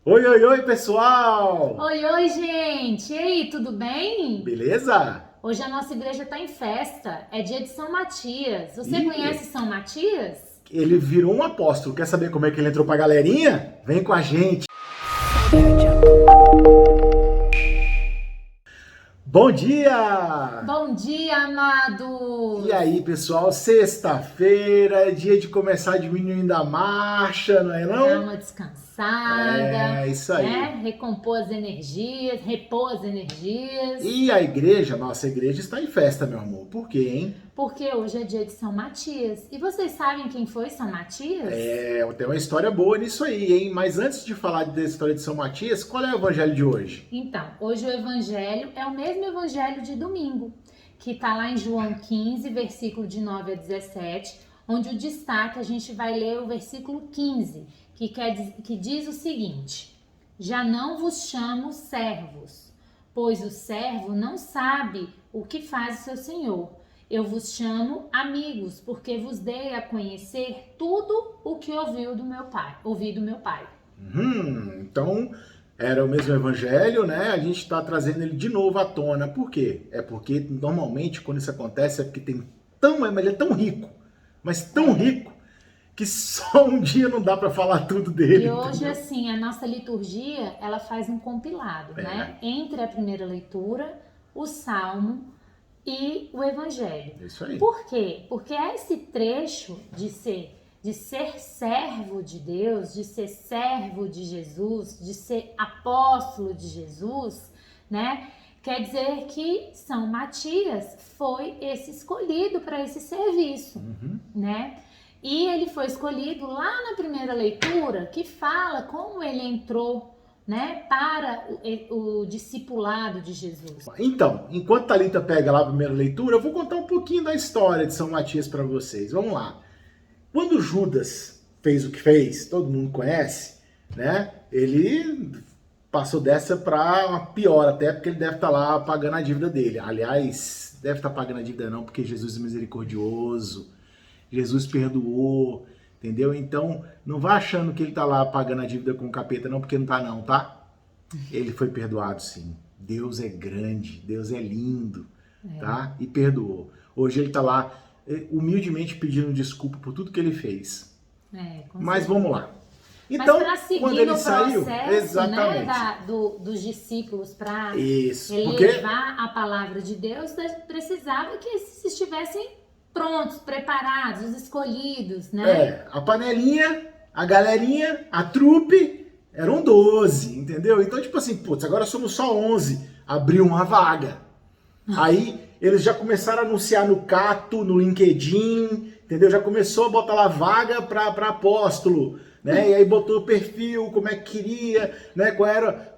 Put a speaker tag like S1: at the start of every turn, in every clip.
S1: Oi, oi, oi, pessoal!
S2: Oi, oi, gente! E aí, tudo bem?
S1: Beleza?
S2: Hoje a nossa igreja está em festa. É dia de São Matias. Você conhece
S1: E
S2: São Matias?
S1: ele virou um apóstolo. Quer saber como é que ele entrou pra galerinha? Vem com a gente! Bom dia!
S2: Bom dia,
S1: E
S2: amados!
S1: aí, pessoal? Sexta-feira, é dia de começar diminuindo a marcha, não é
S2: Dar
S1: não?
S2: uma descansada,
S1: É, isso
S2: né?
S1: aí.
S2: Recompor as energias, repor as energias.
S1: E a igreja, nossa igreja está em festa, meu amor. Por quê, hein?
S2: Porque hoje é dia de São Matias. E vocês sabem quem foi São Matias?
S1: É, tem uma história boa nisso aí, hein? Mas antes de falar da história de São Matias, qual é o evangelho de hoje?
S2: Então, hoje o evangelho é o mesmo evangelho de domingo, que está lá em João 15, versículo de 9 a 17, onde o destaque a gente vai ler o versículo 15, que diz o seguinte: Já não vos chamo servos, pois o servo não sabe o que faz o seu senhor. Eu vos chamo amigos, porque vos dei a conhecer tudo o que ouvi do meu pai.
S1: Então era o mesmo evangelho, né? A gente está trazendo ele de novo à tona. Por quê? É porque normalmente quando isso acontece é porque ele é tão rico, mas tão
S2: É,
S1: rico que só um dia não dá para falar tudo
S2: E
S1: dele,
S2: hoje,
S1: entendeu?
S2: assim, a nossa liturgia, ela faz um compilado,
S1: É,
S2: né? Entre a primeira leitura, o Salmo e o Evangelho.
S1: é isso aí.
S2: Por quê? Porque esse trecho de ser servo de Deus, de ser servo de Jesus, de ser apóstolo de Jesus, né? Quer dizer que São Matias foi esse escolhido para esse serviço, né? E ele foi escolhido lá na primeira leitura, que fala como ele entrou, né, para o discipulado de Jesus.
S1: Então, enquanto Thalita pega lá a primeira leitura, eu vou contar um pouquinho da história de São Matias para vocês. Vamos lá. Quando Judas fez o que fez, todo mundo conhece, né? Ele passou dessa para uma pior, até porque ele deve estar lá pagando a dívida dele. Aliás, deve estar pagando a dívida não, porque Jesus é misericordioso, Jesus perdoou, entendeu? Então, não vá achando que ele está lá pagando a dívida com o capeta, não, porque não está não, tá? Ele foi perdoado sim. Deus é grande, Deus é lindo, tá? E perdoou. Hoje ele está lá humildemente pedindo desculpa por tudo que ele fez.
S2: Com
S1: Mas
S2: certeza.
S1: vamos lá.
S2: Mas
S1: Então,
S2: para
S1: quando
S2: seguir
S1: ele
S2: no
S1: saiu,
S2: processo, né,
S1: exatamente.
S2: dos discípulos para
S1: Isso, porque
S2: levar a palavra de Deus, precisava que esses estivessem prontos, preparados, os escolhidos, né?
S1: a panelinha, a galerinha, a trupe eram 12, entendeu? Então, tipo assim, putz, agora somos só 11. Abriu uma vaga. Aí eles já começaram a anunciar no Cato, no LinkedIn, entendeu? Já começou a botar lá vaga para apóstolo, né? E aí botou o perfil, como é que queria, né? Qual era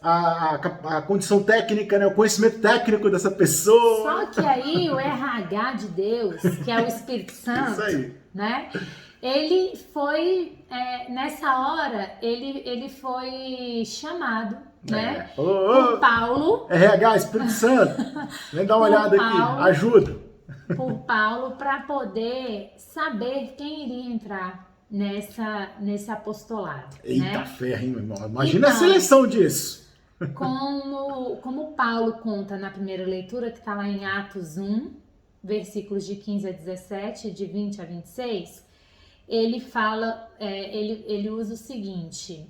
S1: a condição técnica, né? O conhecimento técnico dessa
S2: Só
S1: pessoa.
S2: que aí o RH de Deus, que é o Espírito
S1: Isso
S2: Santo,
S1: aí.
S2: né? Ele foi, nessa hora, ele foi chamado, né?
S1: Ô,
S2: Por
S1: ô,
S2: Paulo,
S1: RH, Espírito Santo, vem dar uma
S2: por
S1: olhada aqui,
S2: Paulo,
S1: ajuda.
S2: por Paulo, para poder saber quem iria entrar nesse apostolado,
S1: Eita
S2: né?
S1: ferro, hein, meu irmão? Imagina a
S2: Então,
S1: seleção disso.
S2: como Paulo conta na primeira leitura, que está lá em Atos 1, versículos de 15 a 17, de 20 a 26, ele fala, ele usa o seguinte,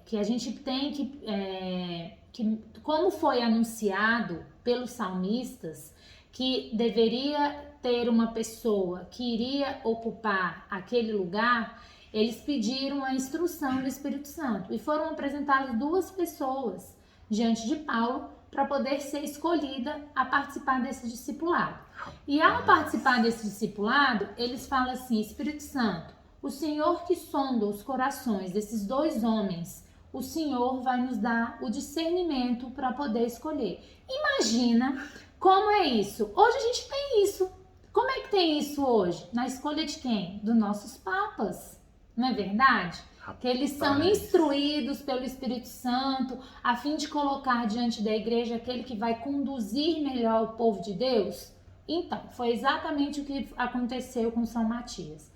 S2: que a gente tem que, como foi anunciado pelos salmistas, que deveria ter uma pessoa que iria ocupar aquele lugar, eles pediram a instrução do Espírito Santo e foram apresentadas duas pessoas diante de Paulo para poder ser escolhida a participar desse discipulado. E ao participar desse discipulado, eles falam assim: Espírito Santo, o Senhor que sonda os corações desses dois homens, o Senhor vai nos dar o discernimento para poder escolher. Imagina como é isso. Hoje a gente tem isso. Como é que tem isso hoje? Na escolha de quem? Dos nossos papas. Não é verdade? Que eles são instruídos pelo Espírito Santo a fim de colocar diante da igreja aquele que vai conduzir melhor o povo de Deus. Então, foi exatamente o que aconteceu com São Matias.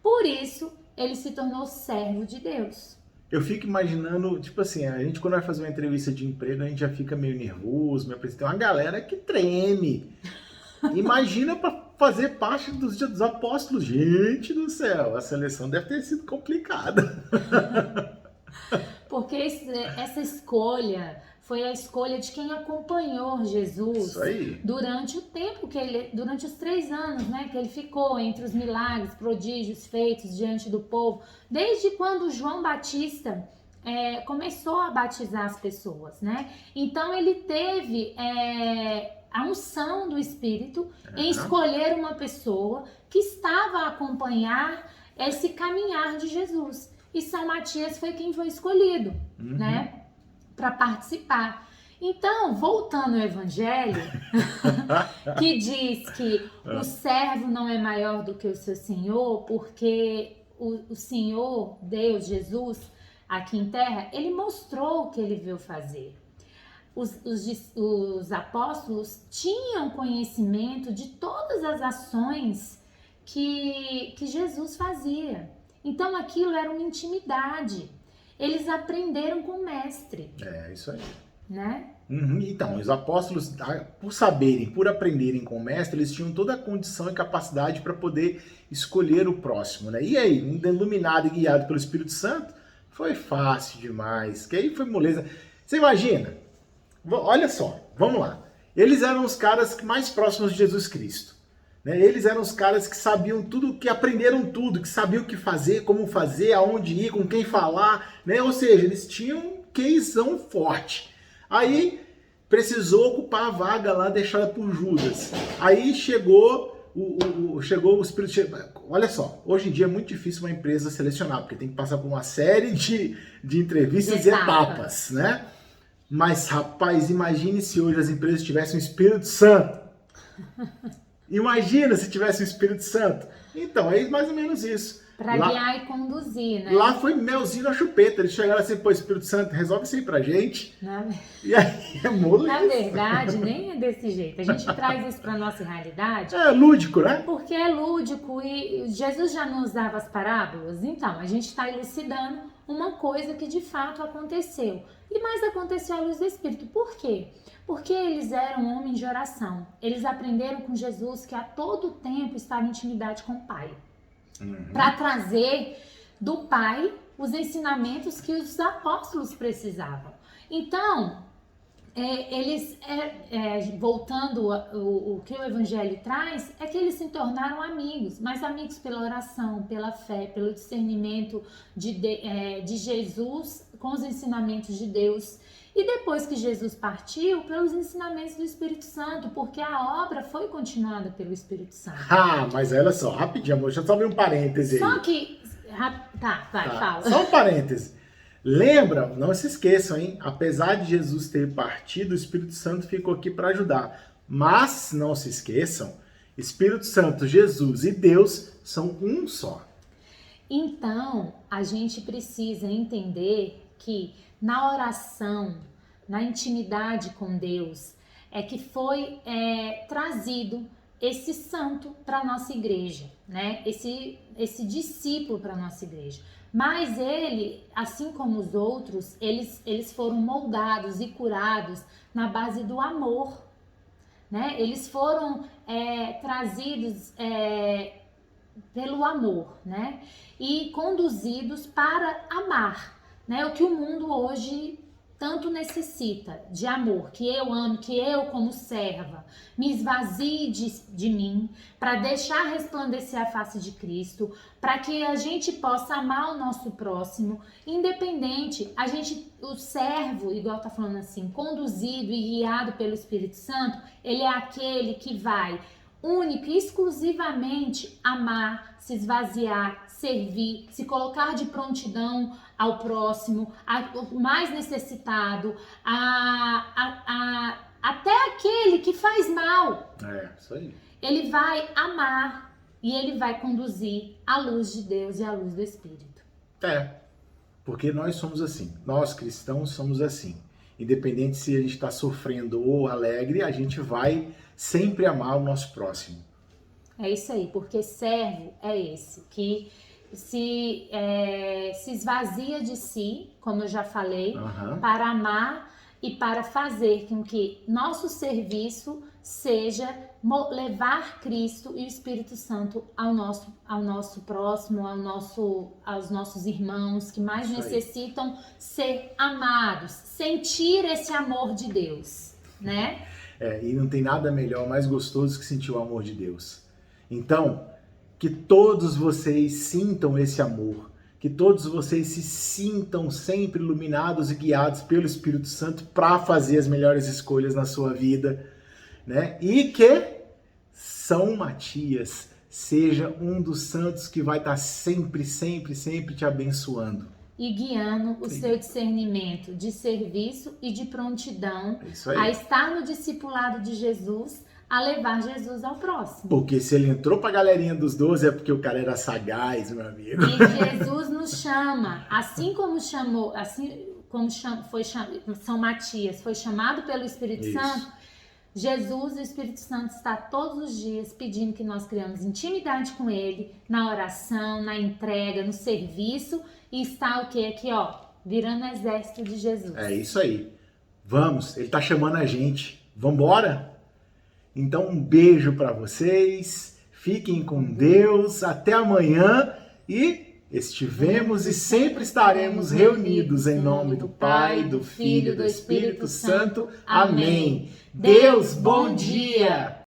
S2: Por isso, ele se tornou servo de Deus.
S1: Eu fico imaginando, tipo assim, a gente quando vai fazer uma entrevista de emprego, a gente já fica meio nervoso, tem uma galera que treme. Imagina para fazer parte dos apóstolos. Gente do céu, a seleção deve ter sido complicada.
S2: Porque essa escolha foi a escolha de quem acompanhou Jesus
S1: Isso aí.
S2: durante o tempo durante os 3 anos, né, que ele ficou entre os milagres, prodígios feitos diante do povo, desde quando João Batista começou a batizar as pessoas, né? Então ele teve a unção do Espírito em escolher uma pessoa que estava a acompanhar esse caminhar de Jesus. E São Matias foi quem foi escolhido, né, para participar. Então, voltando ao Evangelho, que diz que o servo não é maior do que o seu Senhor, porque o Senhor, Deus, Jesus, aqui em terra, ele mostrou o que ele veio fazer. Os apóstolos tinham conhecimento de todas as ações que Jesus fazia. Então aquilo era uma intimidade. Eles aprenderam com o mestre.
S1: É, isso aí.
S2: Né?
S1: Então, os apóstolos, por saberem, por aprenderem com o mestre, eles tinham toda a condição e capacidade para poder escolher o próximo, né? E aí, iluminado e guiado pelo Espírito Santo, foi fácil demais. Que aí foi moleza. Você imagina? Olha só, vamos lá. Eles eram os caras mais próximos de Jesus Cristo. Né? Eles eram os caras que sabiam tudo, que aprenderam tudo, que sabiam o que fazer, como fazer, aonde ir, com quem falar, né? Ou seja, eles tinham um queizão forte. Aí precisou ocupar a vaga lá deixada por Judas. Aí chegou o Espírito. Olha só, hoje em dia é muito difícil uma empresa selecionar, porque tem que passar por uma série de entrevistas e etapas, né? Mas, rapaz, imagine se hoje as empresas tivessem o Espírito Santo. Imagina se tivesse o Espírito Santo. Então, é mais ou menos isso.
S2: Para guiar e conduzir, né?
S1: Lá foi melzinho na chupeta. Eles chegaram assim, pô, Espírito Santo, resolve isso aí pra gente. E aí é moleza.
S2: Na verdade, nem é desse jeito. A gente traz isso pra nossa realidade.
S1: É lúdico, né?
S2: Porque é lúdico e Jesus já não usava as parábolas. Então, a gente está elucidando uma coisa que de fato aconteceu. E mais aconteceu à luz do Espírito. Por quê? Porque eles eram homens de oração. Eles aprenderam com Jesus que a todo tempo estava em intimidade com o Pai. Para trazer do Pai os ensinamentos que os apóstolos precisavam. Então, voltando o que o Evangelho traz, é que eles se tornaram amigos, mas amigos pela oração, pela fé, pelo discernimento de Jesus com os ensinamentos de Deus. E depois que Jesus partiu, pelos ensinamentos do Espírito Santo, porque a obra foi continuada pelo Espírito Santo.
S1: Mas olha só, rapidinho, amor, deixa eu só abrir um parêntese aí.
S2: Só que... fala.
S1: Só um parêntese. Lembra, não se esqueçam, hein? Apesar de Jesus ter partido, o Espírito Santo ficou aqui para ajudar. Mas, não se esqueçam, Espírito Santo, Jesus e Deus são um só.
S2: Então, a gente precisa entender que na oração, na intimidade com Deus, é que foi trazido esse santo para a nossa igreja, né? Esse discípulo para a nossa igreja. Mas ele, assim como os outros, eles foram moldados e curados na base do amor, né? Eles foram trazidos pelo amor, né? E conduzidos para amar, né? O que o mundo hoje tanto necessita de amor, que eu ame, que eu como serva me esvazie de mim, para deixar resplandecer a face de Cristo, para que a gente possa amar o nosso próximo, independente, o servo, igual tá falando assim, conduzido e guiado pelo Espírito Santo, ele é aquele que vai única e exclusivamente amar, se esvaziar, servir, se colocar de prontidão ao próximo, ao mais necessitado, até aquele que faz mal.
S1: Isso aí.
S2: Ele vai amar e ele vai conduzir à luz de Deus e à luz do Espírito.
S1: Porque nós somos assim, nós cristãos somos assim. Independente se a gente está sofrendo ou alegre, a gente vai sempre amar o nosso próximo.
S2: É isso aí, porque servo é esse, que se esvazia de si, como eu já falei,
S1: Aham.
S2: para amar e para fazer com que nosso serviço seja levar Cristo e o Espírito Santo ao nosso próximo, aos nossos irmãos que mais
S1: Isso aí.
S2: necessitam ser amados, sentir esse amor de Deus, né?
S1: E não tem nada melhor, mais gostoso que sentir o amor de Deus. Então, que todos vocês sintam esse amor, que todos vocês se sintam sempre iluminados e guiados pelo Espírito Santo para fazer as melhores escolhas na sua vida, né? E que São Matias seja um dos santos que vai estar sempre, sempre, sempre te abençoando.
S2: E guiando o seu discernimento de serviço e de prontidão
S1: Isso aí.
S2: a estar no discipulado de Jesus, a levar Jesus ao próximo.
S1: Porque se ele entrou pra galerinha dos 12 é porque o cara era sagaz, meu amigo.
S2: E Jesus nos chama, São Matias foi chamado pelo Espírito
S1: Isso.
S2: Santo. Jesus, o Espírito Santo, está todos os dias pedindo que nós criamos intimidade com Ele, na oração, na entrega, no serviço, e está o quê? Aqui, ó, virando exército de Jesus.
S1: É isso aí. Vamos, ele tá chamando a gente. Vambora? Então um beijo para vocês, fiquem com Deus, até amanhã e estivemos e sempre estaremos reunidos em nome do Pai, do Filho e do Espírito Santo. Amém. Deus, bom dia!